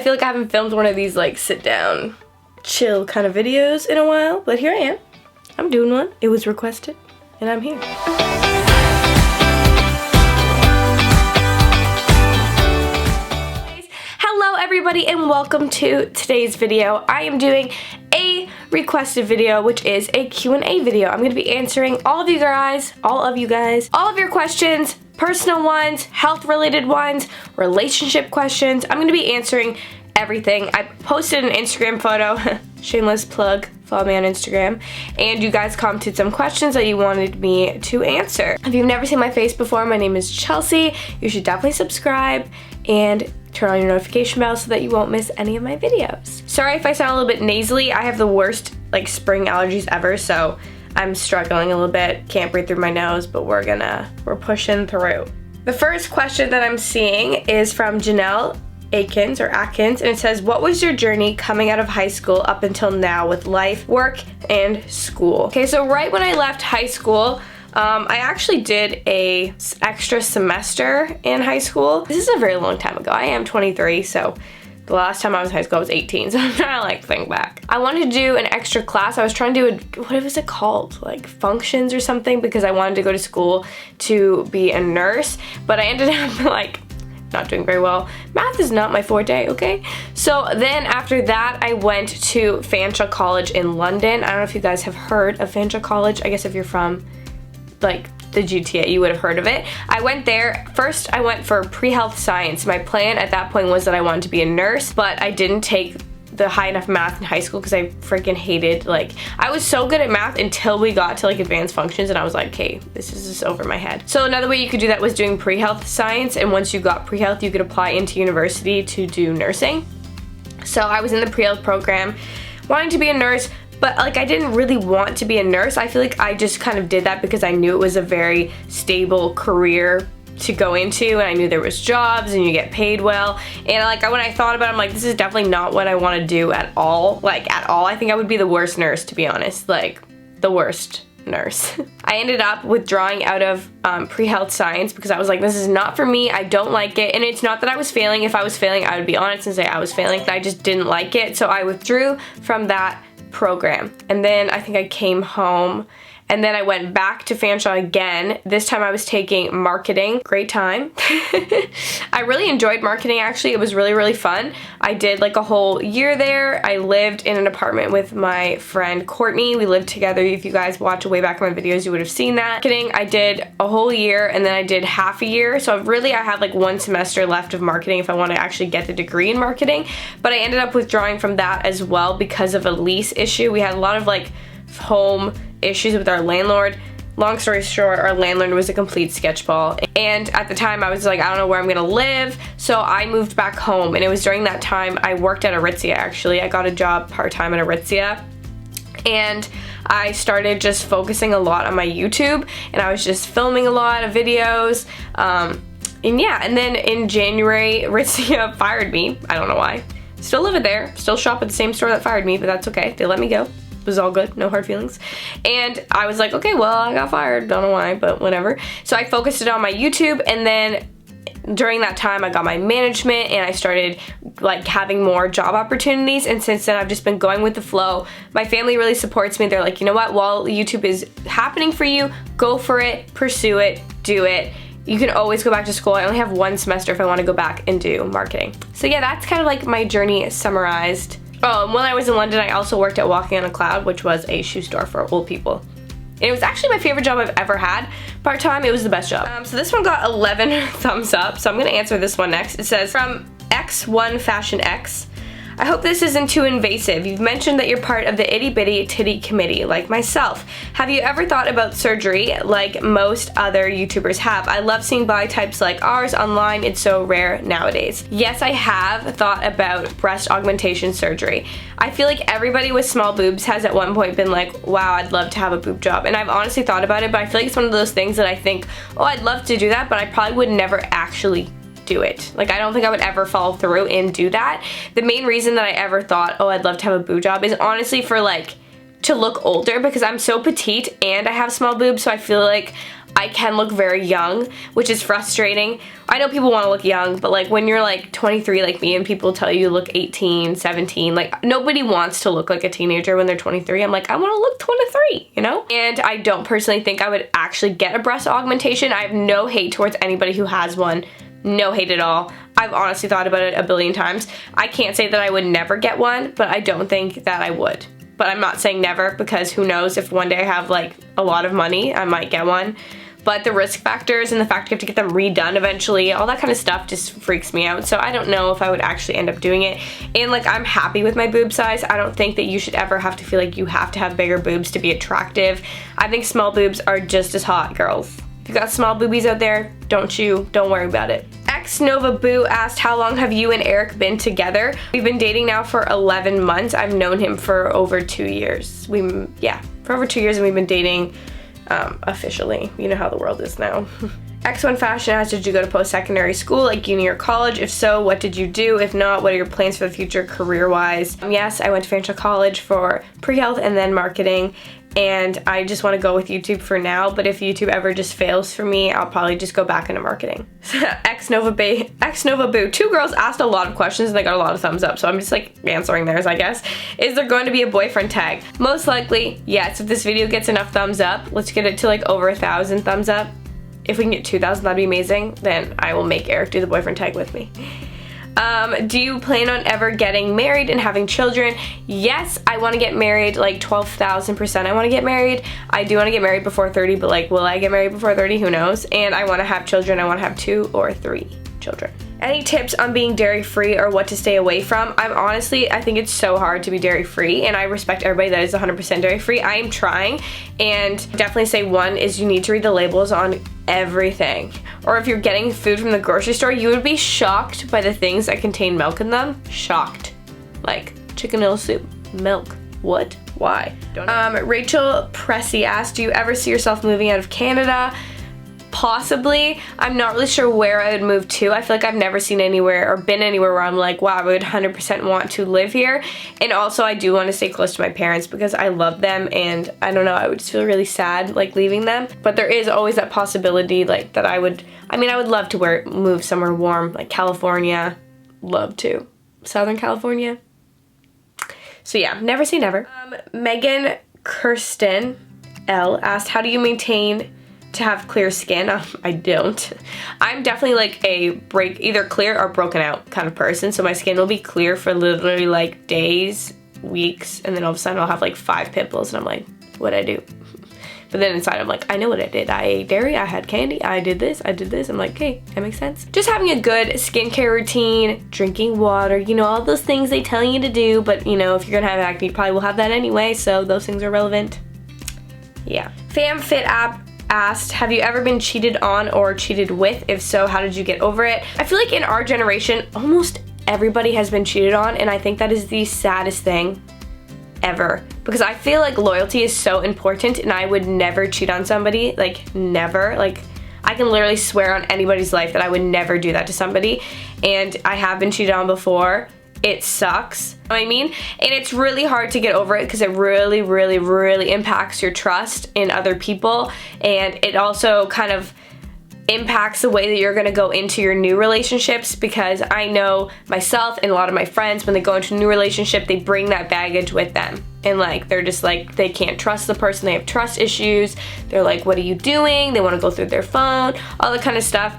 feel like I haven't filmed one of these like sit down, chill kind of videos in a while, but here I am. I'm doing one. It was requested, and I'm here. Hello everybody and welcome to today's video. I am doing a requested video, which is a Q&A video. I'm going to be answering all of you guys, all of your questions, personal ones, health related ones, relationship questions. I'm going to be answering everything. I posted an Instagram photo, shameless plug, follow me on Instagram, and you guys commented some questions that you wanted me to answer. If you've never seen my face before, my name is Chelsea. You should definitely subscribe and turn on your notification bell so that you won't miss any of my videos. Sorry if I sound a little bit nasally. I have the worst like spring allergies ever, so I'm struggling a little bit. Can't breathe through my nose, but we're pushing through. The first question that I'm seeing is from Janelle Atkins, and it says, what was your journey coming out of high school up until now with life, work, and school? Okay, so right when I left high school, I actually did a extra semester in high school. This is a very long time ago. I am 23, so the last time I was in high school I was 18, so I'm trying to like think back. I wanted to do an extra class. I was trying to do what was it called? Like functions or something, because I wanted to go to school to be a nurse, but I ended up like not doing very well. Math is not my forte, okay? So then after that, I went to Fanshawe College in London. I don't know if you guys have heard of Fanshawe College. I guess if you're from like the GTA, you would have heard of it. I went there. First, I went for pre-health science. My plan at that point was that I wanted to be a nurse, but I didn't take the high enough math in high school because I freaking hated, like, I was so good at math until we got to like advanced functions, and I was like, okay, this is just over my head. So another way you could do that was doing pre-health science, and once you got pre-health, you could apply into university to do nursing. So I was in the pre-health program, wanting to be a nurse, but like I didn't really want to be a nurse. I feel like I just kind of did that because I knew it was a very stable career to go into, and I knew there was jobs and you get paid well, and like when I thought about it, I'm like, this is definitely not what I want to do at all. Like at all. I think I would be the worst nurse, to be honest, like the worst nurse. I ended up withdrawing out of pre-health science because I was like, this is not for me. I don't like it, and it's not that I was failing. If I was failing, I would be honest and say I was failing. I just didn't like it, so I withdrew from that program. And then I think I came home, and then I went back to Fanshawe again. This time I was taking marketing. Great time. I really enjoyed marketing, actually. It was really, really fun. I did like a whole year there. I lived in an apartment with my friend Courtney. We lived together. If you guys watch way back in my videos, you would have seen that. Marketing, I did a whole year, and then I did half a year. So really I have like one semester left of marketing if I want to actually get the degree in marketing. But I ended up withdrawing from that as well because of a lease issue. We had a lot of like home issues with our landlord. Long story short, our landlord was a complete sketchball, and at the time I was like, I don't know where I'm gonna live, so I moved back home. And it was during that time I worked at Aritzia. Actually, I got a job part-time at Aritzia, and I started just focusing a lot on my YouTube, and I was just filming a lot of videos, and yeah, and then in January Aritzia fired me. I don't know why. Still live there, still shop at the same store that fired me, but that's okay, they let me go. It was all good, no hard feelings. And I was like, okay, well, I got fired, don't know why, but whatever. So I focused it on my YouTube, and then during that time I got my management, and I started like having more job opportunities, and since then I've just been going with the flow. My family really supports me. They're like, you know what, while YouTube is happening for you, go for it, pursue it, do it. You can always go back to school. I only have one semester if I want to go back and do marketing. So yeah, that's kind of like my journey summarized. Oh, and when I was in London, I also worked at Walking on a Cloud, which was a shoe store for old people. And it was actually my favorite job I've ever had. Part-time, it was the best job. So this one got 11 thumbs up, so I'm gonna answer this one next. It says, from X1 Fashion X, I hope this isn't too invasive. You've mentioned that you're part of the itty bitty titty committee, like myself. Have you ever thought about surgery like most other YouTubers have? I love seeing body types like ours online. It's so rare nowadays. Yes, I have thought about breast augmentation surgery. I feel like everybody with small boobs has at one point been like, wow, I'd love to have a boob job. And I've honestly thought about it, but I feel like it's one of those things that I think, oh, I'd love to do that, but I probably would never actually do it. Like, I don't think I would ever follow through and do that. The main reason that I ever thought, oh, I'd love to have a boob job is honestly for like to look older, because I'm so petite and I have small boobs, so I feel like I can look very young, which is frustrating. I know people want to look young, but like when you're like 23 like me and people tell you look 18, 17, like nobody wants to look like a teenager when they're 23. I'm like, I want to look 23, you know? And I don't personally think I would actually get a breast augmentation. I have no hate towards anybody who has one. No hate at all. I've honestly thought about it a billion times. I can't say that I would never get one, but I don't think that I would. But I'm not saying never, because who knows, if one day I have like a lot of money, I might get one. But the risk factors and the fact you have to get them redone eventually, all that kind of stuff just freaks me out. So I don't know if I would actually end up doing it. And like, I'm happy with my boob size. I don't think that you should ever have to feel like you have to have bigger boobs to be attractive. I think small boobs are just as hot, girls. If you got small boobies out there, don't worry about it. XNovaBoo asked, how long have you and Eric been together? We've been dating now for 11 months. I've known him for over 2 years. For over 2 years, and we've been dating officially. You know how the world is now. X1 Fashion asked, did you go to post-secondary school like uni or college? If so, what did you do? If not, what are your plans for the future career-wise? Yes, I went to financial college for pre-health and then marketing, and I just want to go with YouTube for now, but if YouTube ever just fails for me, I'll probably just go back into marketing. XNovaBoo. 2 girls asked a lot of questions and they got a lot of thumbs up, so I'm just like answering theirs, I guess. Is there going to be a boyfriend tag? Most likely, yes. If this video gets enough thumbs up, let's get it to like over 1,000 thumbs up. If we can get 2,000, that'd be amazing. Then I will make Eric do the boyfriend tag with me. Do you plan on ever getting married and having children? Yes, I want to get married, like 12,000%. I want to get married. I do want to get married before 30, but like, will I get married before 30? Who knows? And I want to have children. I want to have 2 or 3 children. Any tips on being dairy-free or what to stay away from? I think it's so hard to be dairy-free, and I respect everybody that is 100% dairy-free. I am trying, and definitely say one is you need to read the labels on everything. Or if you're getting food from the grocery store, you would be shocked by the things that contain milk in them. Shocked. Like chicken noodle soup, milk. What? Why? Don't know. Rachel Pressy asked, do you ever see yourself moving out of Canada? Possibly. I'm not really sure where I would move to. I feel like I've never seen anywhere or been anywhere where I'm like, wow, I would 100% want to live here. And also I do want to stay close to my parents because I love them, and I don't know, I would just feel really sad like leaving them. But there is always that possibility like that I would love to move somewhere warm, like California. Love to. Southern California. So yeah, never say never. Megan Kirsten L asked, how do you maintain to have clear skin? I don't. I'm definitely like a either clear or broken out kind of person, so my skin will be clear for literally like days, weeks, and then all of a sudden I'll have like 5 pimples and I'm like, what'd I do? But then inside I'm like, I know what I did. I ate dairy, I had candy, I did this. I'm like, okay, that makes sense. Just having a good skincare routine, drinking water, you know, all those things they tell you to do, but you know, if you're gonna have acne, you probably will have that anyway, so those things are relevant. Yeah. FamFit app asked, have you ever been cheated on or cheated with? If so, how did you get over it? I feel like in our generation, almost everybody has been cheated on, and I think that is the saddest thing ever, because I feel like loyalty is so important, and I would never cheat on somebody, like never. Like I can literally swear on anybody's life that I would never do that to somebody, and I have been cheated on before. It sucks, you know what I mean? And it's really hard to get over it because it really, really, really impacts your trust in other people, and it also kind of impacts the way that you're gonna go into your new relationships, because I know myself and a lot of my friends, when they go into a new relationship, they bring that baggage with them. And like, they're just like, they can't trust the person, they have trust issues, they're like, what are you doing? They wanna go through their phone, all that kind of stuff.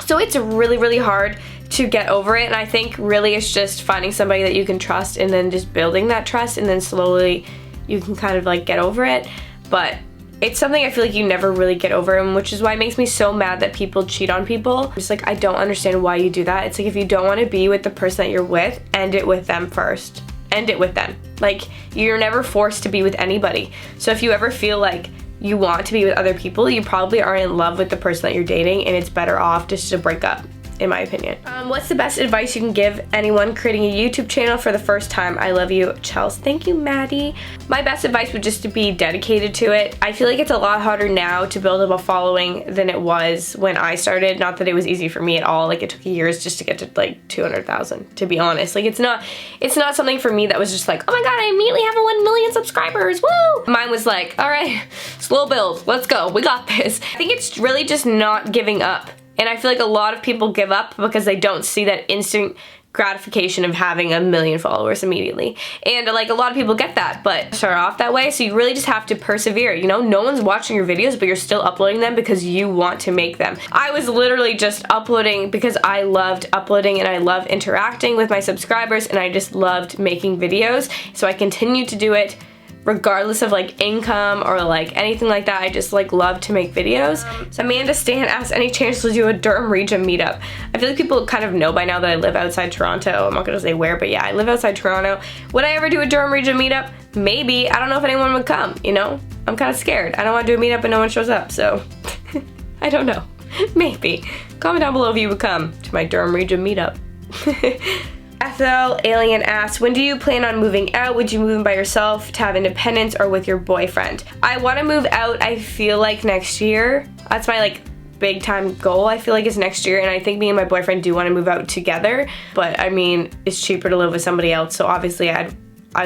So it's really, really hard to get over it, and I think really it's just finding somebody that you can trust and then just building that trust, and then slowly you can kind of like get over it. But it's something I feel like you never really get over, and which is why it makes me so mad that people cheat on people. Just like, I don't understand why you do that. It's like, if you don't want to be with the person that you're with, end it with them first. End it with them. Like, you're never forced to be with anybody. So if you ever feel like you want to be with other people, you probably are in love with the person that you're dating, and it's better off just to break up in my opinion. What's the best advice you can give anyone creating a YouTube channel for the first time? I love you, Chelsea. Thank you, Maddie. My best advice would just to be dedicated to it. I feel like it's a lot harder now to build up a following than it was when I started. Not that it was easy for me at all. Like, it took years just to get to like 200,000, to be honest. Like, it's not something for me that was just like, oh my god, I immediately have 1 million subscribers, woo! Mine was like, all right, slow build, let's go, we got this. I think it's really just not giving up. And I feel like a lot of people give up because they don't see that instant gratification of having 1 million followers immediately. And like, a lot of people get that, but start off that way, so you really just have to persevere. You know, no one's watching your videos, but you're still uploading them because you want to make them. I was literally just uploading because I loved uploading and I love interacting with my subscribers, and I just loved making videos. So I continued to do it regardless of like income or like anything like that. I just like love to make videos. So Amanda Stan asked, any chance to do a Durham region meetup? I feel like people kind of know by now that I live outside Toronto. I'm not gonna say where, but yeah, I live outside Toronto. Would I ever do a Durham region meetup? Maybe. I don't know if anyone would come, you know? I'm kind of scared. I don't want to do a meetup and no one shows up, so I don't know. Maybe. Comment down below if you would come to my Durham region meetup. Ethel Alien asks, when do you plan on moving out? Would you move in by yourself to have independence or with your boyfriend? I want to move out, I feel like next year. That's my like big time goal, I feel like, is next year, and I think me and my boyfriend do want to move out together, but I mean, it's cheaper to live with somebody else, so obviously I'd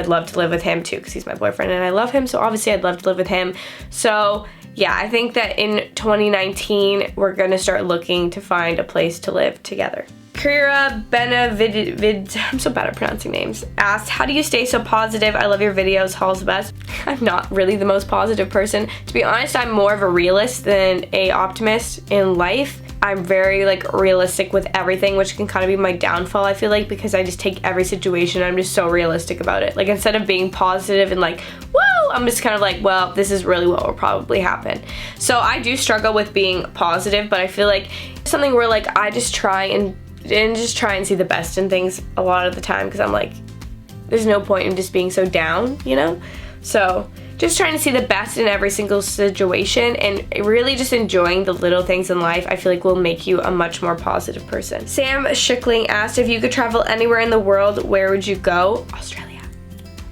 love to live with him too because he's my boyfriend and I love him, so obviously I'd love to live with him. So yeah, I think that in 2019 we're gonna start looking to find a place to live together. Kira Benavid, I'm so bad at pronouncing names, asked, how do you stay so positive? I love your videos, Hall's the best. I'm not really the most positive person. To be honest, I'm more of a realist than a optimist in life. I'm very like realistic with everything, which can kind of be my downfall, I feel like, because I just take every situation, I'm just so realistic about it. Like, instead of being positive and like, whoa, I'm just kind of like, well, this is really what will probably happen. So I do struggle with being positive, but I feel like it's something where like I just try and see the best in things a lot of the time, because I'm like, there's no point in just being so down, you know? So just trying to see the best in every single situation and really just enjoying the little things in life, I feel like will make you a much more positive person. Sam Schickling asked, if you could travel anywhere in the world, where would you go? Australia.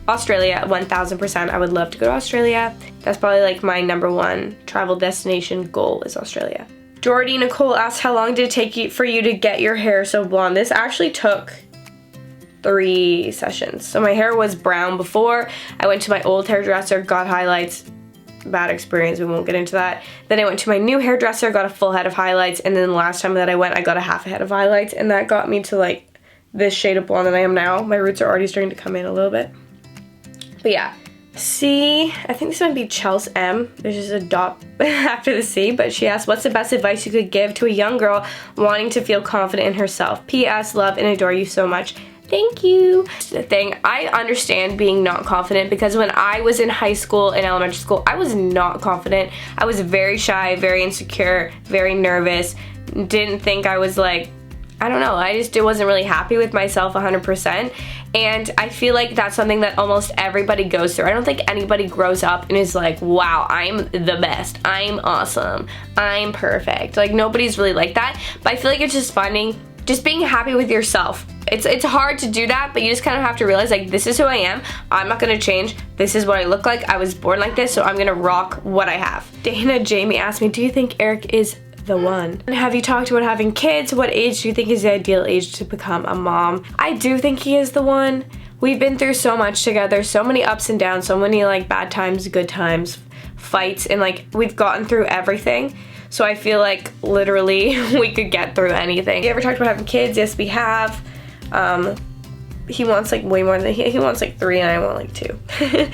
Australia, 1000%. I would love to go to Australia. That's probably like my #1 travel destination goal, is Australia. Jordy Nicole asked, how long did it take for you to get your hair so blonde? This actually took 3 sessions. So my hair was brown before. I went to my old hairdresser, got highlights. Bad experience, we won't get into that. Then I went to my new hairdresser, got a full head of highlights, and then the last time that I went, I got a half a head of highlights, and that got me to like this shade of blonde that I am now. My roots are already starting to come in a little bit. But yeah. C, I think this might be Chelsea M. There's just a dot after the C, but she asked, what's the best advice you could give to a young girl wanting to feel confident in herself? P.S. Love and adore you so much. Thank you. The thing, I understand being not confident, because when I was in high school and elementary school, I was not confident. I was very shy, very insecure, very nervous, didn't think I was like, I don't know, I just wasn't really happy with myself 100%, and I feel like that's something that almost everybody goes through. I don't think anybody grows up and is like, wow, I'm the best, I'm awesome, I'm perfect. Like, nobody's really like that, but I feel like it's just being happy with yourself. It's hard to do that, but you just kind of have to realize, like, this is who I am, I'm not gonna change, this is what I look like, I was born like this, so I'm gonna rock what I have. Dana Jamie asked me, do you think Eric is the one? And have you talked about having kids? What age do you think is the ideal age to become a mom? I do think he is the one. We've been through so much together, so many ups and downs, so many like bad times, good times, fights, and like we've gotten through everything. So I feel like literally we could get through anything. You ever talked about having kids? Yes, we have. He wants like way more than he wants like 3 and I want like 2.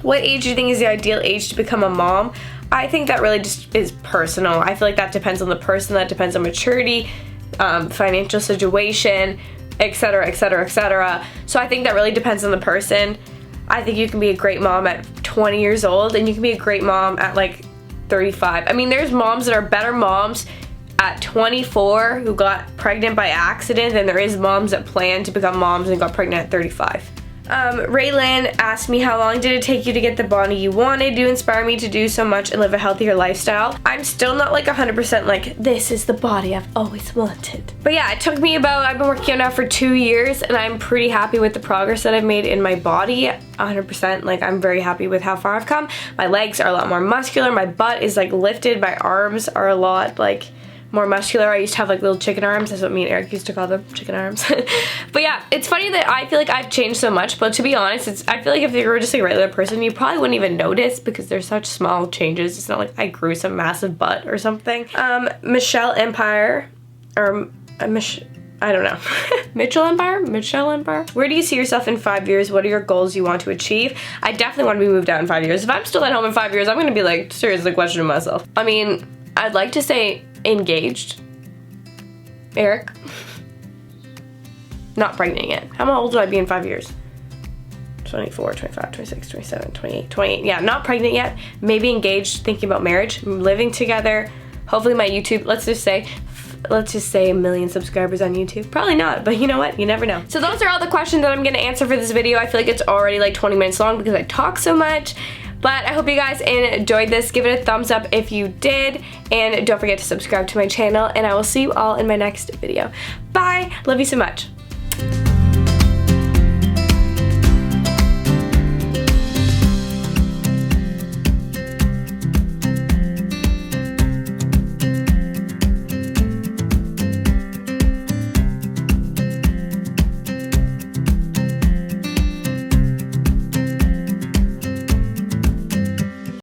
What age do you think is the ideal age to become a mom? I think that really just is personal. I feel like that depends on the person, that depends on maturity, financial situation, etc, etc, etc. So I think that really depends on the person. I think you can be a great mom at 20 years old, and you can be a great mom at like 35. I mean, there's moms that are better moms at 24 who got pregnant by accident than there is moms that plan to become moms and got pregnant at 35. Raylan asked me, how long did it take you to get the body you wanted? You inspire me to do so much and live a healthier lifestyle. I'm still not like 100% like, this is the body I've always wanted. But yeah, it took me about, I've been working on now for 2 years, and I'm pretty happy with the progress that I've made in my body. 100%, like I'm very happy with how far I've come. My legs are a lot more muscular. My butt is like lifted. My arms are a lot like more muscular. I used to have like little chicken arms. That's what me and Eric used to call them, chicken arms. But yeah, it's funny that I feel like I've changed so much, but to be honest, I feel like if you were just a regular person, you probably wouldn't even notice because there's such small changes. It's not like I grew some massive butt or something. Michelle Empire, or I don't know. Michelle Empire? Where do you see yourself in 5 years? What are your goals you want to achieve? I definitely want to be moved out in 5 years. If I'm still at home in 5 years, I'm gonna be like seriously questioning myself. I mean, I'd like to say engaged. Eric? Not pregnant yet. How old will I be in 5 years? 24, 25, 26, 27, 28, 28. Yeah, not pregnant yet. Maybe engaged, thinking about marriage, living together. Hopefully my YouTube, let's just say 1 million subscribers on YouTube. Probably not, but you know what? You never know. So those are all the questions that I'm gonna answer for this video. I feel like it's already like 20 minutes long because I talk so much. But I hope you guys enjoyed this. Give it a thumbs up if you did. And don't forget to subscribe to my channel. And I will see you all in my next video. Bye. Love you so much.